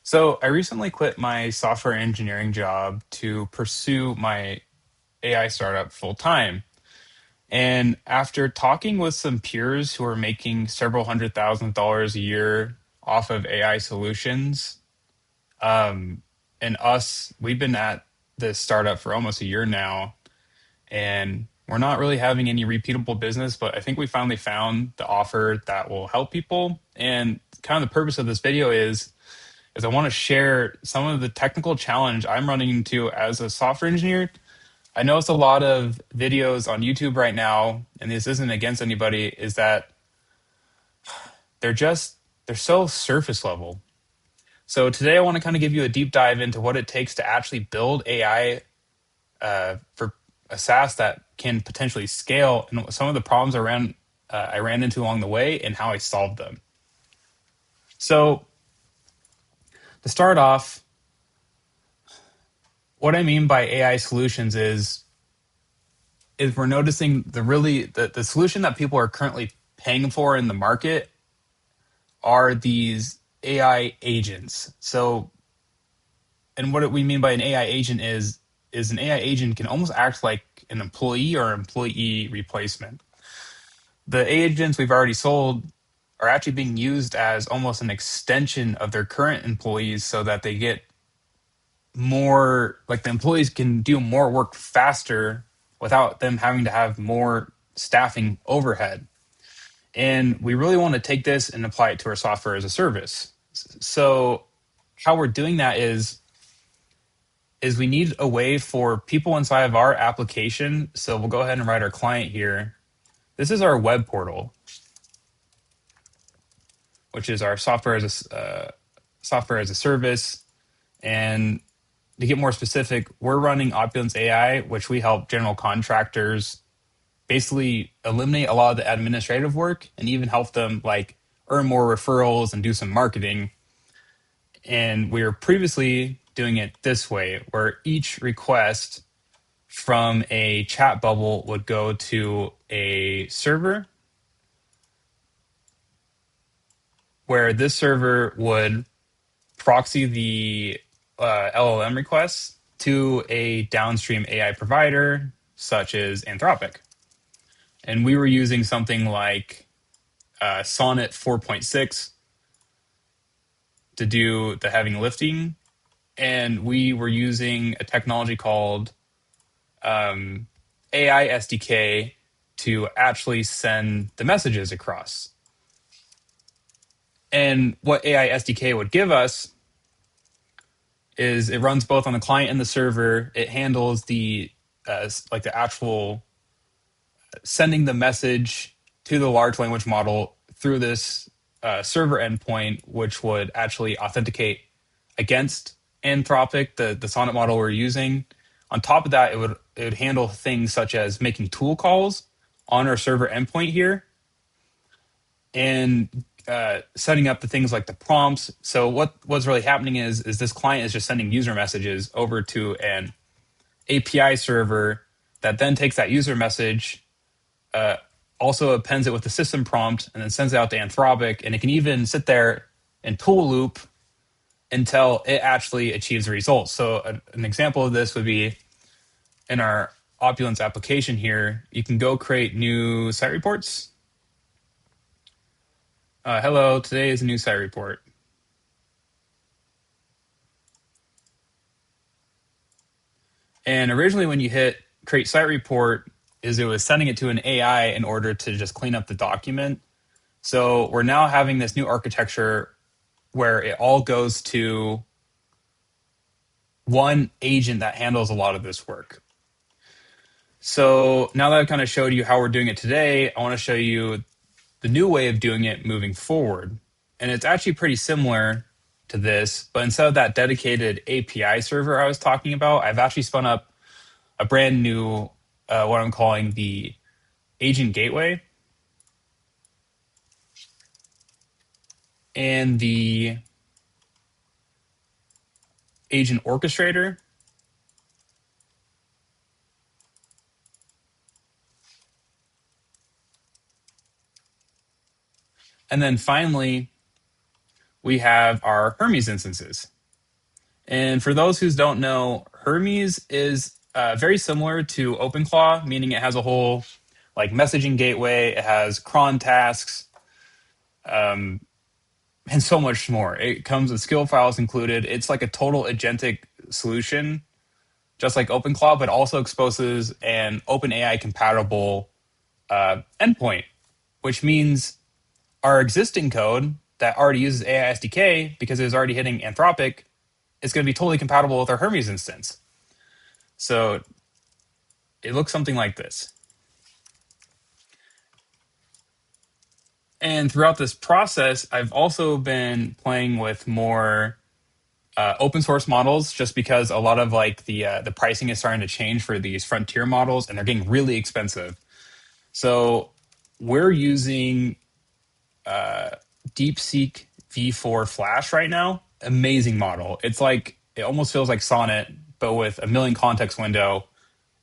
So I recently quit my software engineering job to pursue my AI startup full time. And after talking with some peers who are making several $100,000 a year off of AI solutions, um, and us, we've been at this startup for almost a year now, and we're not really having any repeatable business, but I think we finally found the offer that will help people. And kind of the purpose of this video is I want to share some of the technical challenge I'm running into as a software engineer. I know it's a lot of videos on YouTube right now, and this isn't against anybody, is that they're so surface level. So today I want to kind of give you a deep dive into what it takes to actually build AI for a SaaS that can potentially scale, and some of the problems I ran into along the way and how I solved them. So to start off, what I mean by AI solutions is we're noticing the solution that people are currently paying for in the market are these AI agents. So, and what we mean by an AI agent is an AI agent can almost act like an employee or employee replacement. The agents we've already sold are actually being used as almost an extension of their current employees so that they get more, like the employees can do more work faster without them having to have more staffing overhead. And we really want to take this and apply it to our software as a service. So how we're doing that is we need a way for people inside of our application. So we'll go ahead and write our client here. This is our web portal, which is our software as a service. And to get more specific, we're running Opulence AI, which we help general contractors basically eliminate a lot of the administrative work and even help them like earn more referrals and do some marketing. And we were previously doing it this way, where each request from a chat bubble would go to a server, where this server would proxy the LLM requests to a downstream AI provider, such as Anthropic. And we were using something like Sonnet 4.6 to do the heavy lifting. And we were using a technology called AI SDK to actually send the messages across. And what AI SDK would give us is it runs both on the client and the server. It handles like the actual sending the message to the large language model through this server endpoint, which would actually authenticate against Anthropic, the Sonnet model we're using. On top of that, it would handle things such as making tool calls on our server endpoint here and setting up the things like the prompts. So what's really happening is this client is just sending user messages over to an API server that then takes that user message, also appends it with the system prompt, and then sends it out to Anthropic. And it can even sit there and tool loop until it actually achieves the results. So an example of this would be in our Opulence application here. You can go create new site reports. Hello, today is a new site report. And originally when you hit create site report, it was sending it to an AI in order to just clean up the document. So we're now having this new architecture where it all goes to one agent that handles a lot of this work. So now that I've kind of showed you how we're doing it today, I want to show you the new way of doing it moving forward. And it's actually pretty similar to this, but instead of that dedicated API server I was talking about, I've actually spun up a brand new, what I'm calling the agent gateway and the agent orchestrator. And then finally, we have our Hermes instances. And for those who don't know, Hermes is very similar to OpenClaw, meaning it has a whole like messaging gateway, it has cron tasks, and so much more. It comes with skill files included. It's like a total agentic solution, just like OpenClaw, but also exposes an OpenAI compatible endpoint, which means our existing code that already uses AI SDK, because it was already hitting Anthropic, is going to be totally compatible with our Hermes instance. So it looks something like this. And throughout this process, I've also been playing with more open source models, just because a lot of like the pricing is starting to change for these frontier models, and they're getting really expensive. So we're using DeepSeek V4 Flash right now. Amazing model. It's like it almost feels like Sonnet, but with a million context window,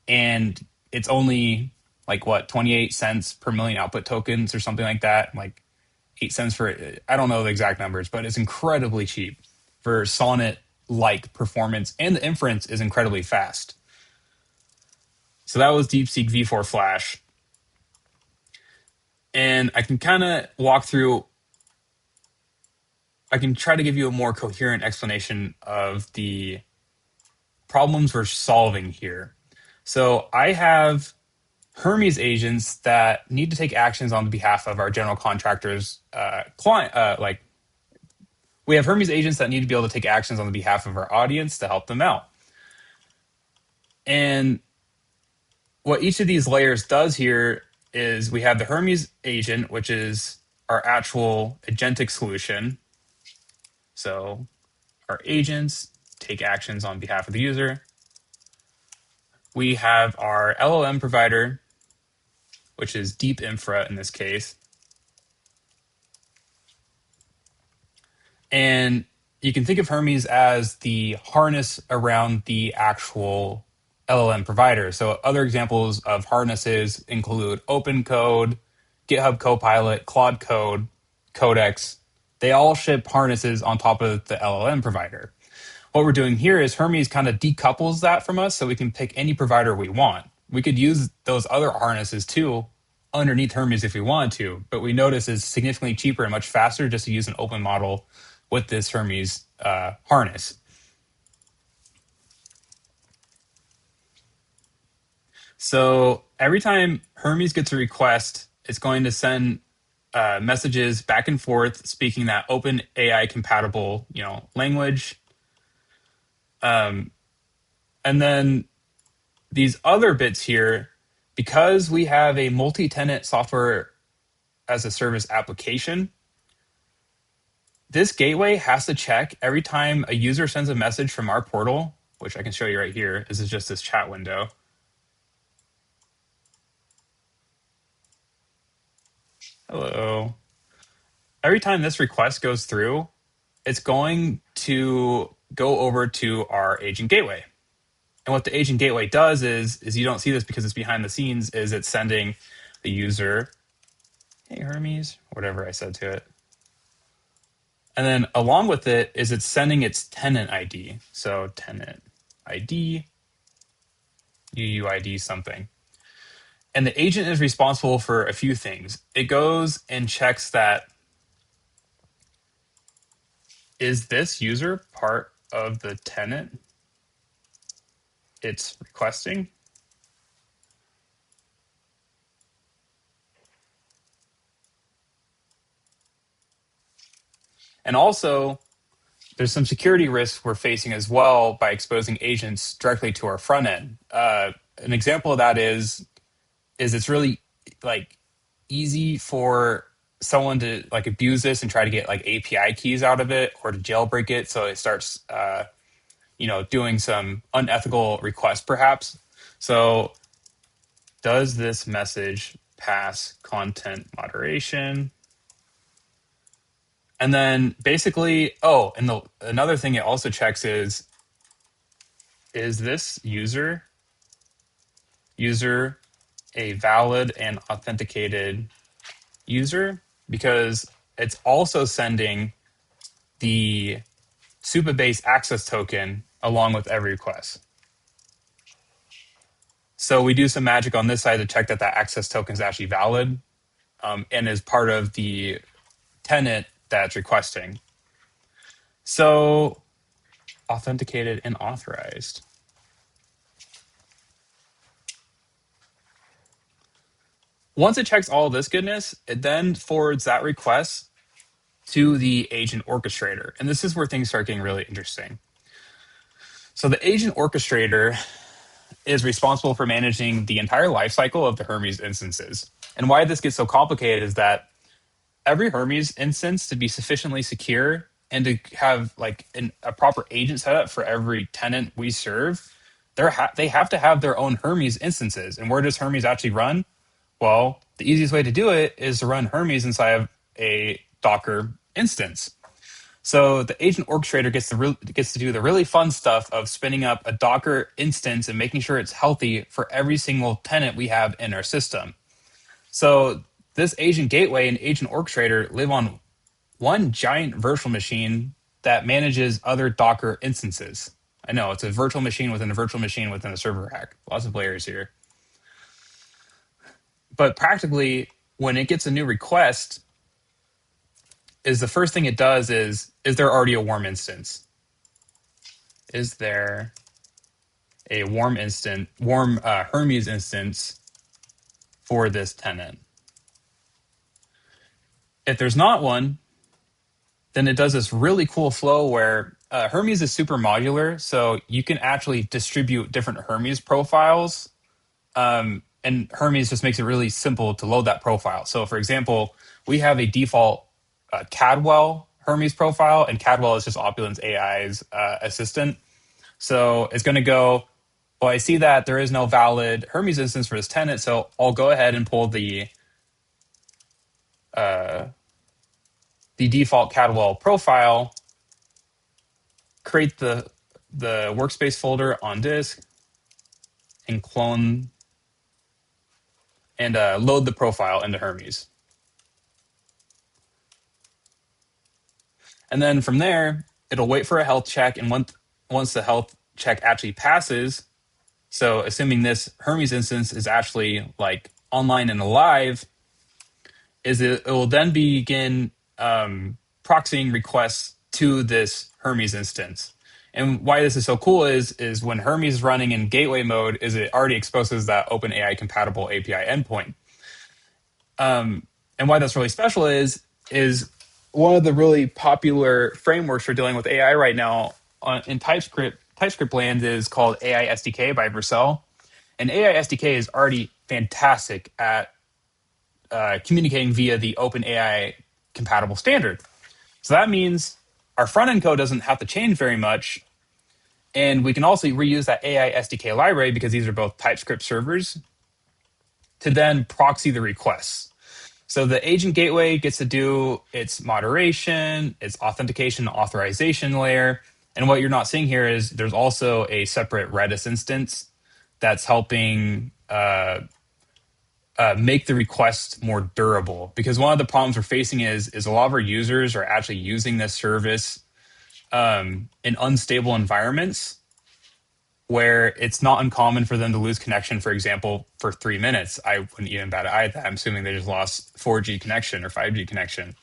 and it's only like what 28 cents per million output tokens or something like that. Like 8 cents for I don't know the exact numbers, but it's incredibly cheap for Sonnet like performance, and the inference is incredibly fast. So that was DeepSeek V4 Flash. And I can kind of walk through, I can try to give you a more coherent explanation of the problems we're solving here. So I have Hermes agents that need to take actions on behalf of our general contractors client. Like we have Hermes agents that need to be able to take actions on the behalf of our audience to help them out. And what each of these layers does here is we have the Hermes agent, which is our actual agentic solution. So our agents take actions on behalf of the user. We have our LLM provider, which is deep infra in this case. And you can think of Hermes as the harness around the actual LLM provider. So other examples of harnesses include OpenCode, GitHub Copilot, Claude Code, Codex. They all ship harnesses on top of the LLM provider. What we're doing here is Hermes kind of decouples that from us, so we can pick any provider we want. We could use those other harnesses too underneath Hermes if we wanted to, but we notice it's significantly cheaper and much faster just to use an open model with this Hermes harness. So every time Hermes gets a request, it's going to send messages back and forth speaking that open AI compatible, language. And then these other bits here, because we have a multi-tenant software as a service application, this gateway has to check every time a user sends a message from our portal, which I can show you right here. This is just this chat window. Hello. Every time this request goes through, it's going to go over to our agent gateway. And what the agent gateway does is you don't see this because it's behind the scenes, is it's sending the user, hey Hermes, whatever I said to it. And then along with it is it's sending its tenant ID. So tenant ID, UUID something. And the agent is responsible for a few things. It goes and checks that, is this user part of the tenant it's requesting? And also, there's some security risks we're facing as well by exposing agents directly to our front end. An example of that is it's really like easy for someone to like abuse this and try to get like API keys out of it or to jailbreak it, so it starts doing some unethical requests perhaps. So does this message pass content moderation? And then basically, another thing it also checks is this user a valid and authenticated user? Because it's also sending the Supabase access token along with every request. So we do some magic on this side to check that that access token is actually valid and is part of the tenant that's requesting. So authenticated and authorized. Once it checks all this goodness, it then forwards that request to the agent orchestrator. And this is where things start getting really interesting. So the agent orchestrator is responsible for managing the entire lifecycle of the Hermes instances. And why this gets so complicated is that every Hermes instance, to be sufficiently secure and to have like a proper agent setup for every tenant we serve, they have to have their own Hermes instances. And where does Hermes actually run? Well, the easiest way to do it is to run Hermes inside of a Docker instance. So the agent orchestrator gets to do the really fun stuff of spinning up a Docker instance and making sure it's healthy for every single tenant we have in our system. So this agent gateway and agent orchestrator live on one giant virtual machine that manages other Docker instances. I know it's a virtual machine within a virtual machine within a server rack. Lots of layers here. But practically, when it gets a new request, is the first thing it does is there already a warm instance? Is there a warm Hermes instance for this tenant? If there's not one, then it does this really cool flow where Hermes is super modular, so you can actually distribute different Hermes profiles. And Hermes just makes it really simple to load that profile. So, for example, we have a default Cadwell Hermes profile, and Cadwell is just Opulence AI's assistant. So it's going to go, well, I see that there is no valid Hermes instance for this tenant, so I'll go ahead and pull the default Cadwell profile, create the workspace folder on disk, and clone and load the profile into Hermes. And then from there, it'll wait for a health check, and once the health check actually passes, so assuming this Hermes instance is actually like online and alive, it will then begin proxying requests to this Hermes instance. And why this is so cool is when Hermes is running in gateway mode, is it already exposes that OpenAI compatible API endpoint. And why that's really special is one of the really popular frameworks for dealing with AI right now in TypeScript land is called AI SDK by Vercel. And AI SDK is already fantastic at communicating via the OpenAI compatible standard. So that means our front end code doesn't have to change very much. And we can also reuse that AI SDK library, because these are both TypeScript servers, to then proxy the requests. So the agent gateway gets to do its moderation, its authentication, authorization layer. And what you're not seeing here is there's also a separate Redis instance that's helping make the request more durable. Because one of the problems we're facing is a lot of our users are actually using this service in unstable environments where it's not uncommon for them to lose connection, for example, for 3 minutes. I wouldn't even bat an eye at that. I'm assuming they just lost 4G connection or 5G connection.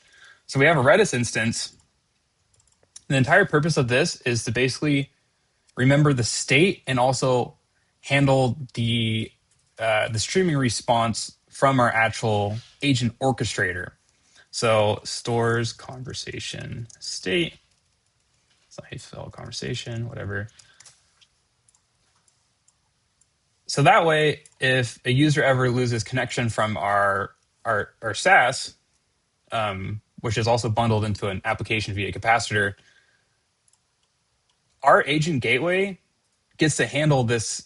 So we have a Redis instance. The entire purpose of this is to basically remember the state and also handle the streaming response from our actual agent orchestrator. So stores conversation state. So I spell conversation, whatever. So that way, if a user ever loses connection from our SaaS, which is also bundled into an application via capacitor, our agent gateway gets to handle this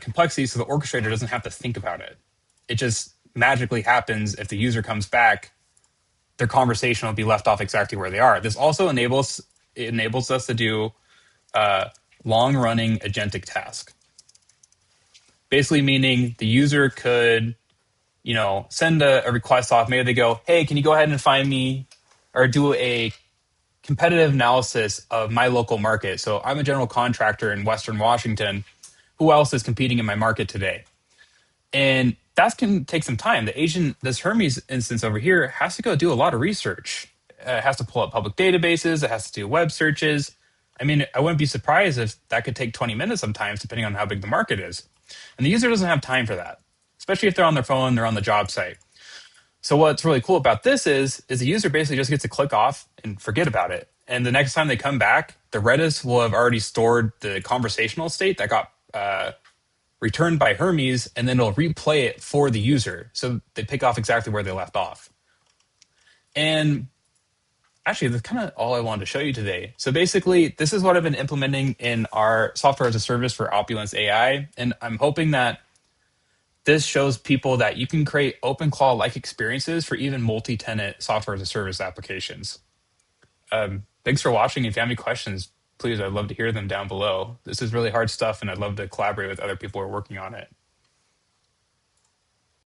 complexity, so the orchestrator doesn't have to think about it. It just magically happens. If the user comes back, their conversation will be left off exactly where they are. This also enables us to do long-running agentic task. Basically meaning the user could, send a request off. Maybe they go, hey, can you go ahead and find me or do a competitive analysis of my local market. So I'm a general contractor in Western Washington. Who else is competing in my market today? And that can take some time. The agent, this Hermes instance over here, has to go do a lot of research. It has to pull up public databases. It has to do web searches. I mean, I wouldn't be surprised if that could take 20 minutes sometimes, depending on how big the market is. And the user doesn't have time for that, especially if they're on their phone, they're on the job site. So what's really cool about this is the user basically just gets to click off and forget about it. And the next time they come back, the Redis will have already stored the conversational state that got returned by Hermes, and then it'll replay it for the user. So they pick off exactly where they left off. And actually, that's kind of all I wanted to show you today. So basically, this is what I've been implementing in our software as a service for Opulence AI. And I'm hoping that this shows people that you can create OpenClaw-like experiences for even multi-tenant software as a service applications. Thanks for watching. If you have any questions, please, I'd love to hear them down below. This is really hard stuff, and I'd love to collaborate with other people who are working on it.